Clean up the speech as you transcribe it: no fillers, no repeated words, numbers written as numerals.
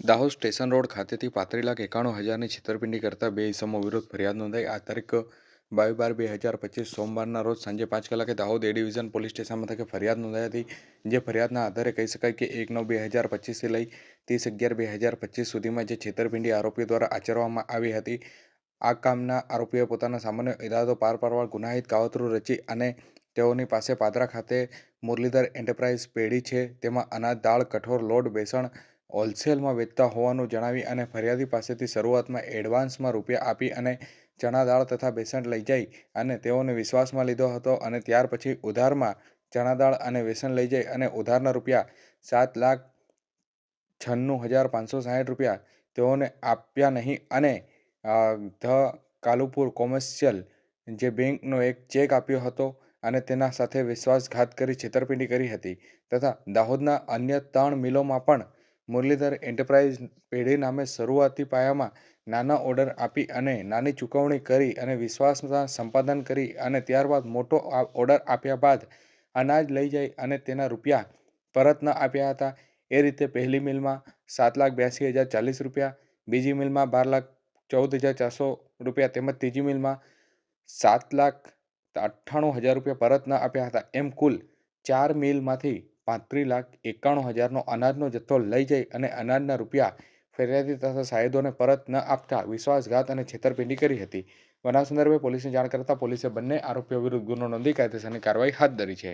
Dahod station road ખાતેથી 35,91,000ની છેતરપિંડી કરતા બે ઇસમો વિરુદ્ધ ફરિયાદ નોંધાઈ. આ તારીખ 22/12/2025 સોમવારના રોજ સાંજે 5 કલાકે દાહોદ એ ડિવિઝન પોલીસ સ્ટેશન મથકે ફરિયાદ નોંધાઈ હતી. જે ફરિયાદના આધારે કહી શકાય કે 1/9/2025થી લઈ 30/11/2025 સુધીમાં જે છેતરપિંડી આરોપીઓ દ્વારા આચરવામાં આવી હતી. આ કામના આરોપીઓએ પોતાના સામાન્ય ઇરાદો પાર પાડવા ગુનાહિત કાવતરું રચી અને તેઓની પાસે પાદરા ખાતે મુરલીધર એન્ટરપ્રાઇઝ પેઢી છે તેમાં અનાજ, દાળ, કઠોળ, લોટ, બેસણ હોલસેલમાં વેચતા હોવાનું જણાવી અને ફરિયાદી પાસેથી શરૂઆતમાં એડવાન્સમાં રૂપિયા આપી અને ચણા દાળ તથા બેસણ લઈ જઈ અને તેઓને વિશ્વાસમાં લીધો હતો અને ત્યાર પછી ઉધારમાં ચણા દાળ અને બેસણ લઈ જઈ અને ઉધારના રૂપિયા 7,96,560 તેઓને આપ્યા નહીં અને ધ કાલુપુર કોમર્શિયલ જે બેંકનો એક ચેક આપ્યો હતો અને તેના સાથે વિશ્વાસઘાત કરી છેતરપિંડી કરી હતી તથા દાહોદના અન્ય 3 મિલોમાં પણ મુરલીધર એન્ટરપ્રાઇઝ પેઢી નામે શરૂઆતી પાયામાં નાના ઓર્ડર આપી અને નાની ચૂકવણી કરી અને વિશ્વાસમાં સંપાદન કરી અને ત્યારબાદ મોટો ઓર્ડર આપ્યા બાદ અનાજ લઈ જઈ અને તેના રૂપિયા પરત ન આપ્યા હતા. એ રીતે પહેલી મિલમાં 7,82,040 રૂપિયા, બીજી મિલમાં 12,14,400 રૂપિયા તેમજ ત્રીજી મિલમાં 7,98,000 રૂપિયા પરત ન આપ્યા હતા. એમ કુલ 4 મિલમાંથી 35,91,000નો અનાજનો જથ્થો લઈ જઈ અને અનાજના રૂપિયા ફરિયાદી તથા સાહેદોને પરત ન આપતા વિશ્વાસઘાત અને છેતરપિંડી કરી હતી. બનાવ સંદર્ભે પોલીસને જાણ કરતા પોલીસે બંને આરોપીઓ વિરુદ્ધ ગુનો નોંધી કાયદેસરની કાર્યવાહી હાથ ધરી છે.